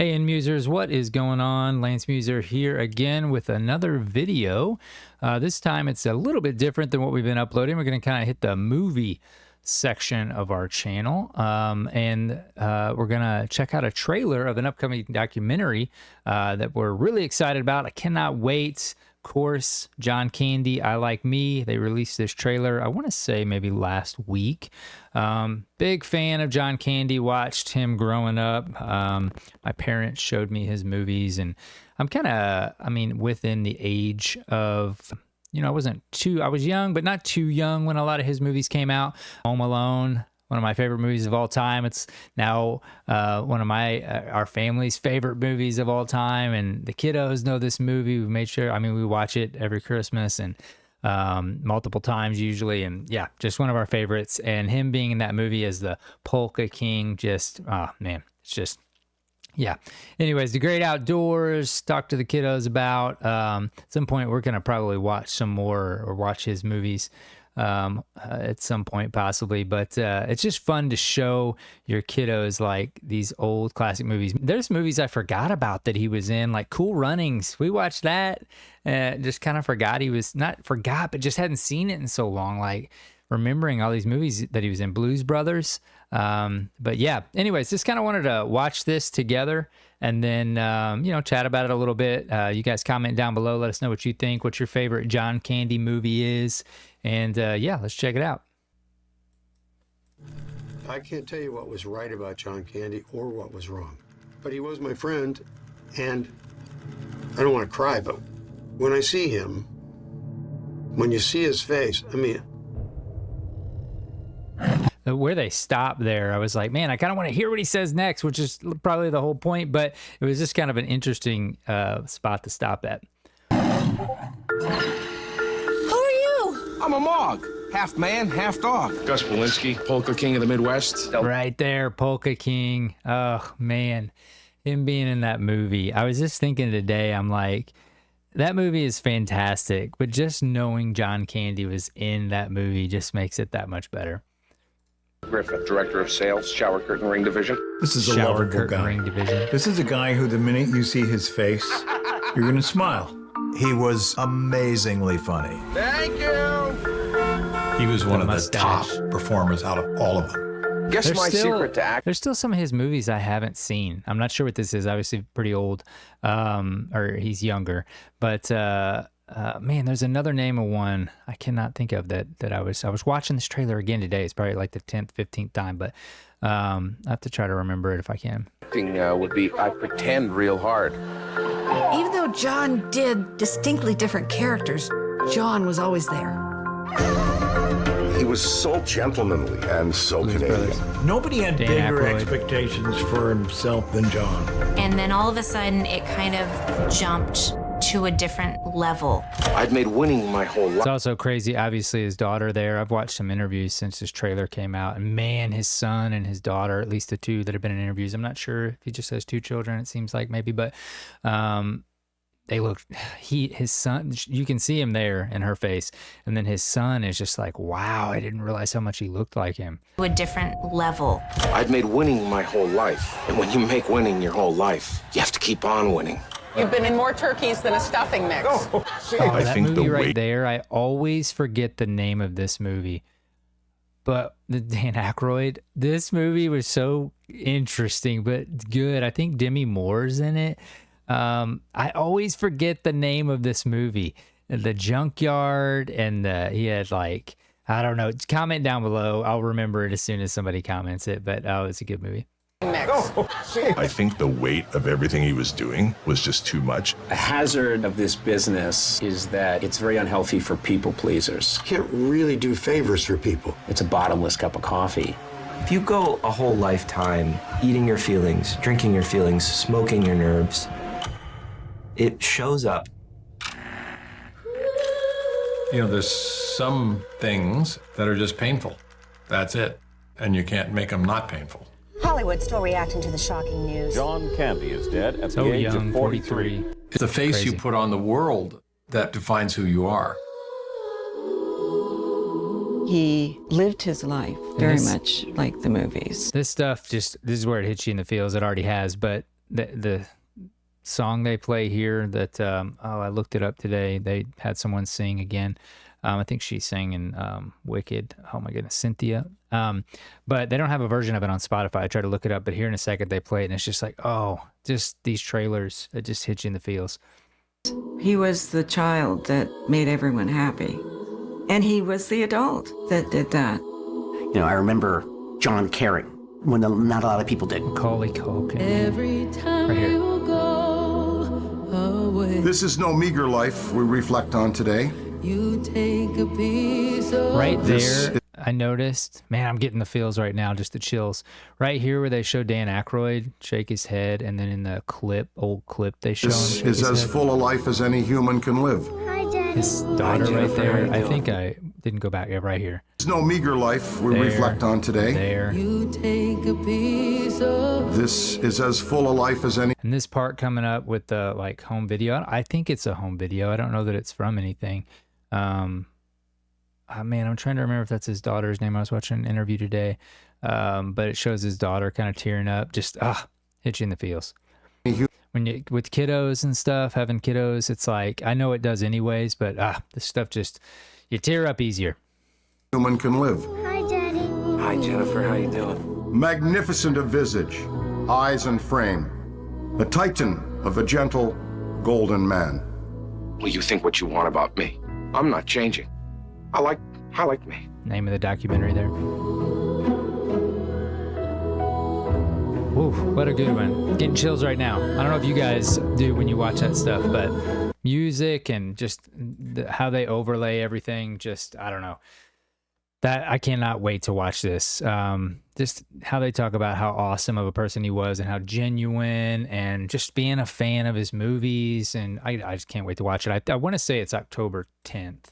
Hey endmusers, what is going on? Lance Muser here again with another video. This time it's a little bit different than what we've been uploading. We're going to kind of hit the movie section of our channel, and we're going to check out a trailer of an upcoming documentary that we're really excited about. I cannot wait. Of course, John Candy, I Like Me. They released this trailer, I want to say maybe last week. Big fan of John Candy, watched him growing up. My parents showed me his movies, and I'm kind of, within the age of, I was young, but not too young when a lot of his movies came out. Home Alone, one of my favorite movies of all time. It's now one of our family's favorite movies of all time, and the kiddos know this movie. We've made sure, we watch it every Christmas and multiple times usually, and yeah, just one of our favorites. And him being in that movie as the Polka King, just, oh man, it's just, yeah. Anyways, The Great Outdoors, talk to the kiddos about. At some point, we're going to probably watch some more or watch his movies at some point possibly, but it's just fun to show your kiddos like these old classic movies. There's movies I forgot about that he was in, like Cool Runnings. We watched that, just kind of forgot he was, not forgot, but just hadn't seen it in so long, like remembering all these movies that he was in. Blues Brothers. But yeah, anyways, just kind of wanted to watch this together and then, chat about it a little bit. You guys comment down below. Let us know what you think, what your favorite John Candy movie is. And yeah, let's check it out. I can't tell you what was right about John Candy or what was wrong, but he was my friend, and I don't want to cry, but when I see him, when you see his face, Where they stop there, I was like, man, I kind of want to hear what he says next, which is probably the whole point, but it was just kind of an interesting spot to stop at. I'm a Mog. Half man, half dog. Gus Polinski, Polka King of the Midwest. Right there, Polka King. Oh, man. Him being in that movie. I was just thinking today, I'm like, that movie is fantastic, but just knowing John Candy was in that movie just makes it that much better. Griffith, Director of Sales, Shower Curtain Ring Division. This is a Shower lovable Curtain guy. Ring Division. This is a guy who the minute you see his face, you're going to smile. He was amazingly funny. Thank you. He was one of the mustache. top performers out of all of them. Guess There's my still- secret to act. There's still some of his movies I haven't seen. I'm not sure what this is. Obviously pretty old, or he's younger. But man, there's another name of one I cannot think of that I was watching this trailer again today. It's probably like the 10th, 15th time, but I have to try to remember it if I can. Acting would be I pretend real hard. Even though John did distinctly different characters, John was always there. He was so gentlemanly and so Canadian. Nobody had Dan bigger Aykroyd. expectations for himself than John. And then all of a sudden, it kind of jumped to a different level. I'd made winning my whole life. It's also crazy, obviously, his daughter there. I've watched some interviews since this trailer came out, and man, his son and his daughter, at least the two that have been in interviews. I'm not sure if he just has two children, it seems like maybe, but they look, his son, you can see him there in her face, and then his son is just like, wow, I didn't realize how much he looked like him. To a different level. I'd made winning my whole life. And when you make winning your whole life, you have to keep on winning. You've been in more turkeys than a stuffing mix. Oh, that movie right there, I always forget the name of this movie. But the Dan Aykroyd, this movie was so interesting, but good. I think Demi Moore's in it. I always forget the name of this movie. The junkyard, and he had like, I don't know. Comment down below. I'll remember it as soon as somebody comments it, but it's a good movie. I think the weight of everything he was doing was just too much. The hazard of this business is that it's very unhealthy for people pleasers. can't really do favors for people. It's a bottomless cup of coffee. If you go a whole lifetime eating your feelings, drinking your feelings, smoking your nerves, it shows up. There's some things that are just painful. That's it. And you can't make them not painful. Hollywood still reacting to the shocking news. John Candy is dead at So the age young, of 43. It's the face Crazy. you put on the world that defines who you are. He lived his life very much like the movies. This stuff this is where it hits you in the feels. It already has, but the song they play here that I looked it up today. They had someone sing again. I think she sang in Wicked. Oh my goodness, Cynthia. But they don't have a version of it on Spotify. I tried to look it up, but here in a second they play it, and it's just like, oh, just these trailers, it just hits you in the feels. He was the child that made everyone happy. And he was the adult that did that. You know, I remember John caring when not a lot of people did. Macaulay Culkin. Every time right here. you go away, This is no meager life we reflect on today. you take a piece of Right there, I noticed, man, I'm getting the feels right now, just the chills. Right here where they show Dan Aykroyd shake his head, and then in the old clip, they show him This shake is his as head. full a life as any human can live. His daughter right there. I think I didn't go back. Yeah, right here. It's no meager life we There, reflect on today. There. You take a piece of This is as full a life as any. And this part coming up with the like home video. I think it's a home video. I don't know that it's from anything. Man, I'm trying to remember if that's his daughter's name. I was watching an interview today, but it shows his daughter kind of tearing up. Just hits you in the feels. When you with kiddos and stuff, having kiddos, it's like, I know it does anyways, but this stuff just, you tear up easier. Human can live. Hi, Daddy. Hi, Jennifer. How you doing? Magnificent of visage, eyes and frame, a titan of a gentle, golden man. Well, you think what you want about me. I'm not changing. I like me. Name of the documentary there. Woo, what a good one. Getting chills right now. I don't know if you guys do when you watch that stuff, but music and just how they overlay everything, just, I don't know. That I cannot wait to watch this. Just how they talk about how awesome of a person he was and how genuine and just being a fan of his movies. And I just can't wait to watch it. I want to say it's October 10th.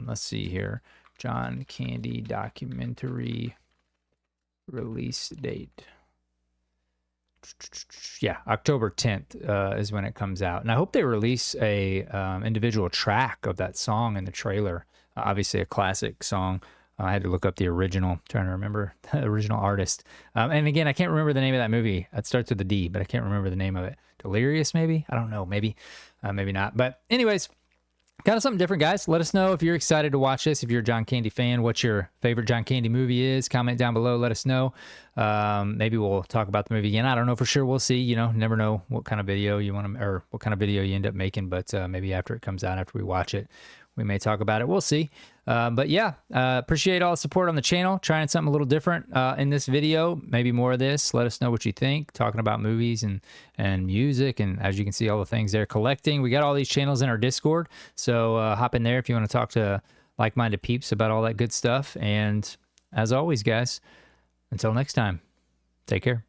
Let's see here. John Candy documentary release date. Yeah, October 10th is when it comes out. And I hope they release a individual track of that song in the trailer. Obviously a classic song. I had to look up the original, trying to remember the original artist. And again, I can't remember the name of that movie. It starts with a D, but I can't remember the name of it. Delirious, maybe? I don't know. Maybe not. But anyways, kind of something different, guys. Let us know if you're excited to watch this. If you're a John Candy fan, what your favorite John Candy movie is. Comment down below. Let us know. Maybe we'll talk about the movie again. I don't know for sure. We'll see. You know, never know what kind of video you want to, or what kind of video you end up making. But maybe after it comes out, after we watch it, we may talk about it. We'll see. But yeah, appreciate all the support on the channel. Trying something a little different in this video. Maybe more of this. Let us know what you think. Talking about movies and music. And as you can see, all the things there. Collecting. We got all these channels in our Discord. So hop in there if you want to talk to like-minded peeps about all that good stuff. And as always, guys, until next time, take care.